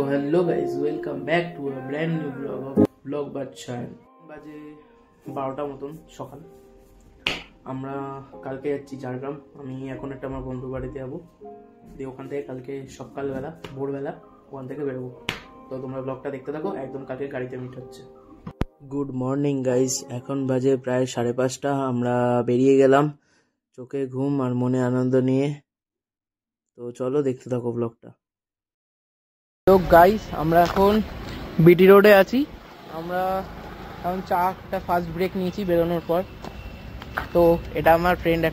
Hello guys welcome back to a brand new blog of blog Badshah. বাজে 12টা মতন সকাল। আমরা কালকে যাচ্ছি ঝাড়গ্রাম। আমি এখন একটা আমার বন্ধুর বাড়িতে যাবো, দিয়ে ওখান থেকে কালকে সকালবেলা ভোরবেলা ওখান থেকে বেরোবো। তো তোমরা ব্লগটা দেখতে থাকো, একদম কালকে গাড়িতে মিট হচ্ছে। গুড মর্নিং গাইজ, এখন বাজে প্রায় 5:30। আমরা বেরিয়ে গেলাম চোখে ঘুম আর মনে আনন্দ নিয়ে। তো চলো দেখতে থাকো ব্লগটা। তো গাইস আমরা এখন বিটি রোডে আছি। আমরা এখন চারটা ফার্স্ট ব্রেক নিয়েছি বেরোনোর পর। তো এটা আমার ফ্রেন্ড।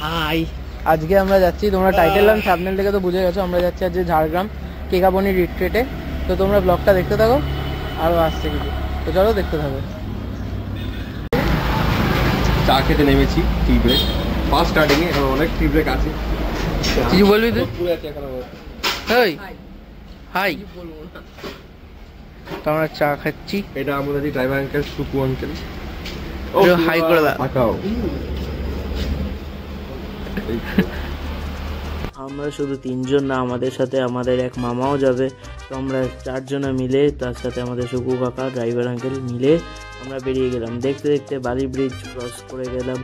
হাই, আজকে আমরা যাচ্ছি, তোমরা টাইটেল আর থাম্বনেল থেকে তো বুঝে গেছো, আমরা যাচ্ছি আজকে ঝাড়গ্রাম কেকাবনি রিট্রিটে। তো তোমরা ব্লগটা দেখতে থাকো, আরও আসছে কিছু। তো চলো দেখতে থাকো। চা খেতে নেমেছি, টি ব্রেক ফার্স্ট স্টার্টিং এ, এখন অনেক টি ব্রেক আছে। কিছু বলবি তুই? পুরো আছে এখন। হাই হাই, তো আমরা চা খাচ্ছি। এটা আমাদের driver uncle, Suku uncle. High করে দাও। আমরা শুধু 3 জন না, আমাদের সাথে আমাদের এক মামাও যাবে। তো আমরা 4 জনা মিলে, তার সাথে আমাদের সুকু কাকা, ড্রাইভার আঙ্কেল মিলে আমরা বেরিয়ে গেলাম। দেখতে দেখতে বালি ব্রিজ ক্রস করে গেলাম।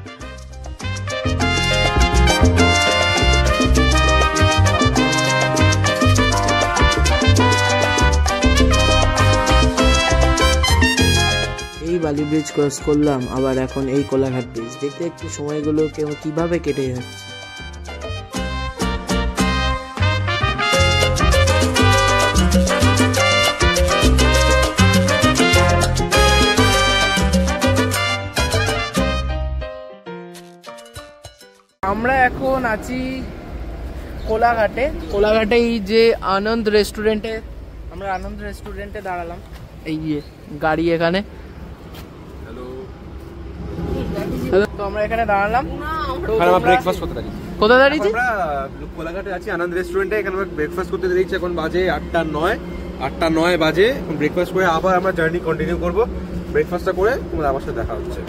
এই বালি ব্রিজ ক্রস করলাম, আবার এখন এই কোলাঘাট ব্রিজ। দেখতে একটু সময়গুলো কিভাবে কেটে যাচ্ছে। আমরা এখন আছি কোলাঘাটে। কোলাঘাটে এই যে আনন্দ রেস্টুরেন্টে, আমরা আনন্দ রেস্টুরেন্টে দাঁড়ালাম। এই যে গাড়ি এখানে। তো আমরা এখানে দাঁড়ালাম, আমরা ব্রেকফাস্ট করতে দাঁড়িয়েছি। কোথায় দাঁড়িয়েছি? আমরা কোলাঘাটে আছি আনন্দ রেস্টুরেন্টে। এখানে আমরা ব্রেকফাস্ট করতে দাঁড়িয়েছি। এখন বাজে 8টা 9 বাজে। এখন ব্রেকফাস্ট করে আবার আমরা জার্নি কন্টিনিউ করব। ব্রেকফাস্টটা করে তোমাদের আমার সাথে দেখা হচ্ছে।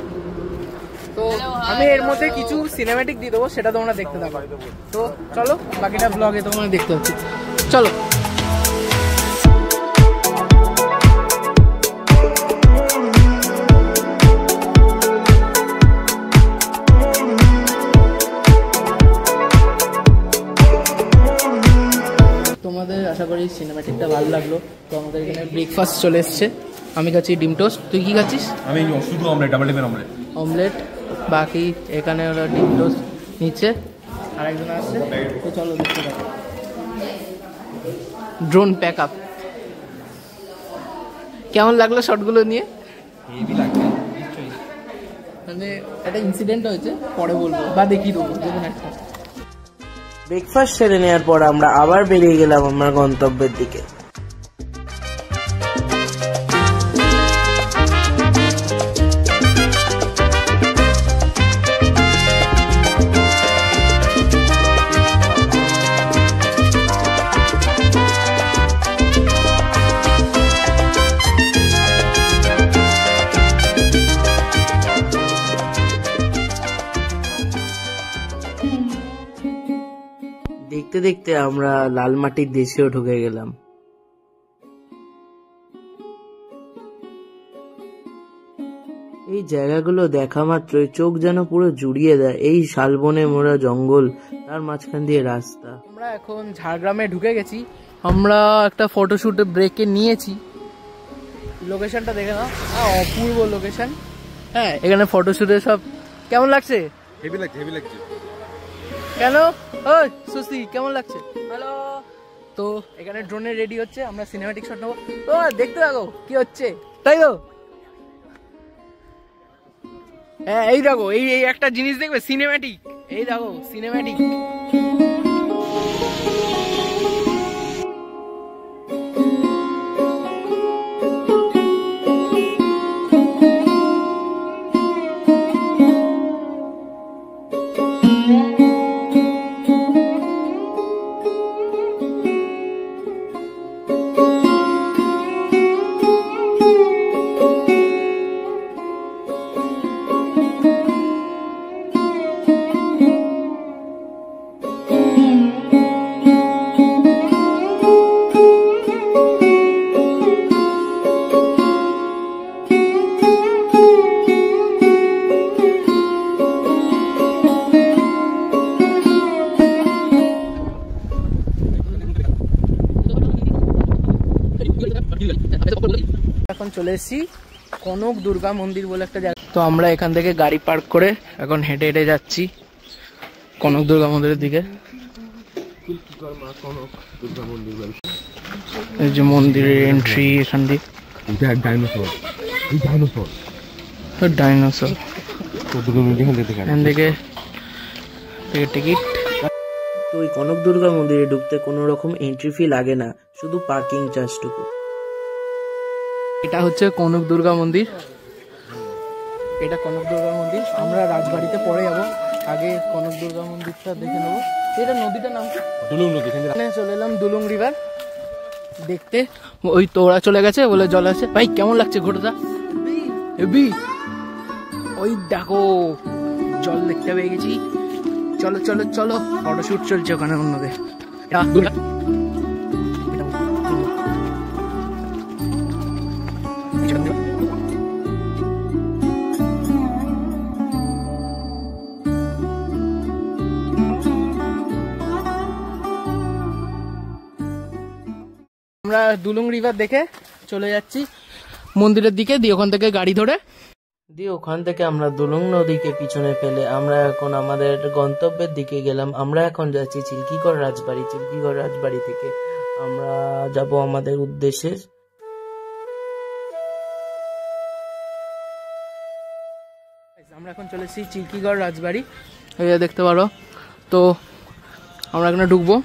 তো আমি এর মধ্যে কিছু সিনেম্যাটিক দিয়ে দেবো, সেটা তোমরা দেখতে থাকো। তো চলো, বাকিটা ব্লগে তোমরা দেখতে হচ্ছে। চলো। তোমাদের আশা করি সিনেম্যাটিকটা ভালো লাগলো। তো আমাদের এখানে ব্রেকফাস্ট চলে এসছে। আমি খাচ্ছি ডিম টোস্ট। তুই কি খাচ্ছিস? আমি শুধু অমলেট, ডাবল ডিমের অমলেট। অমলেট। বাকি এখানে ওরা ডিম টোস্ট নিচ্ছে, আর একজন আসছে। তো চলো দেখতে থাকো। Drone pack up. কেমন লাগলো শটগুলো নিয়ে? হেভি লাগছে মানে একটা ইনসিডেন্ট হয়েছে, পরে বলবো বা দেখিয়ে দেবো দেখুন একটা। ব্রেকফাস্ট সেরে নেওয়ার পর আমরা আবার বেরিয়ে গেলাম আমার গন্তব্যের দিকে। দেখতে দেখতে আমরা লালমাটির দেশেও ঢুকে গেলাম। এই জায়গাগুলো দেখা মাত্রই চোখ যেন পুরো জুড়িয়ে দেয়। এই শালবনে মোড়া জঙ্গল, তার মাঝখান দিয়ে রাস্তা। আমরা এখন ঝাড়গ্রামে ঢুকে গেছি। আমরা একটা ফটোশুট ব্রেকে নিয়েছি। লোকেশনটা দেখে নাও, অপূর্ব লোকেশন। হ্যাঁ, এখানে ফটোশুটে সব কেমন লাগছে? হেভি লাগছে, হেভি লাগছে। কেন? ওই সুস্তি, কেমন লাগছে? হ্যালো। তো এখানে ড্রোনে রেডি হচ্ছে, আমরা সিনেম্যাটিক শট নেবো। তো দেখতে থাকো কি হচ্ছে, তাই তো? হ্যাঁ, এই দেখো, এই একটা জিনিস দেখবে, সিনেম্যাটিক। এই দেখো সিনেম্যাটিক। চলে এসেছি কনক দুর্গা মন্দির বলে একটা জায়গা। তো আমরা এখান থেকে গাড়ি পার্ক করে এখন হেঁটে হেঁটে যাচ্ছি কনক দুর্গা মন্দিরের দিকে। এই যে মন্দিরের এন্ট্রি এখান দিয়ে। ডাইনোসর এখান থেকে টিকিট। তো ওই কনক দুর্গা মন্দিরে ঢুকতে কোনো রকম এন্ট্রি ফি লাগে না, শুধু পার্কিং চার্জটুকু। এটা হচ্ছে কনক দুর্গা মন্দির, এটা কনক দুর্গা মন্দির। আমরা রাজবাড়িতে পরে যাবো, আগে কনক দুর্গা মন্দিরটা দেখে নেবো। এটা নদীটার নাম দুলুং নদী। চলে এলাম দুলুং রিভার দেখতে। ওই তো ওরা চলে গেছে বলে জল আছে। ভাই কেমন লাগছে ঘোড়াটা? হেবি। ওই দেখো জল দেখতে পেয়ে গেছি। চলো চলো চলো, ফটোশুট চলছে ওখানে অন্যদের। আমরা দুলুং রিভার দেখে চলে যাচ্ছি মন্দিরের দিকে, দিয়ে ওখান থেকে গাড়ি ধরে ওখান থেকে আমরা দুলুং নদীকে পিছনে ফেলে আমরা এখন আমাদের গন্তব্যের দিকে গেলাম। আমরা এখন যাচ্ছি চিল্কিগড় রাজবাড়ি। চিল্কিগড় রাজবাড়ি থেকে আমরা যাব আমাদের উদ্দেশ্যে। আমরা এখন চলে এসেছি চিল্কিগড় রাজবাড়ি, দেখতে পারো। তো আমরা এখানে ঢুকবো।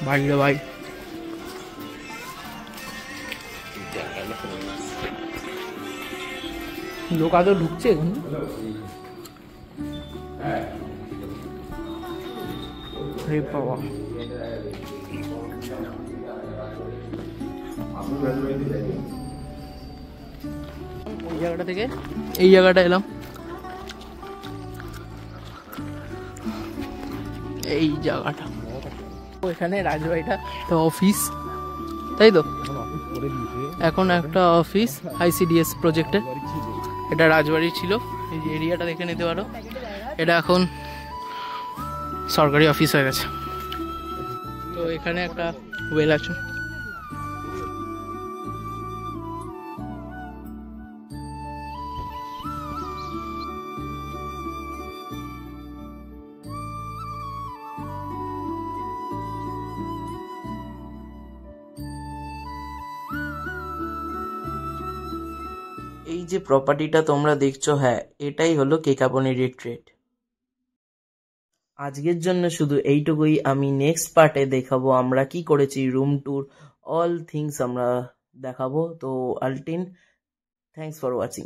ভাই রে ভাই, লোক আদৌ ঢুকছে এখন? বাবা ওই জায়গাটা থেকে এই জায়গাটা এলাম। এই জায়গাটা এখানে রাজবাড়িটা তো অফিস, তাই তো? এখন একটা অফিস ICDS প্রজেক্টে। এটা রাজবাড়ি ছিল, এই যে এরিয়াটা দেখে নিতে পারো। এটা এখন সরকারি অফিস হয়ে গেছে। তো এখানে একটা ওয়েল আছে। এই যে প্রপার্টিটা তোমরা দেখছো, হ্যাঁ এটাই হলো কেকাবনি রিট্রিট। আজকের জন্য শুধু এইটুকুই। আমি নেক্সট পার্টে দেখাবো আমরা কি করেছি, রুম ট্যুর, অল থিংস আমরা দেখাবো। তো আলটিন, থ্যাংকস ফর ওয়াচিং।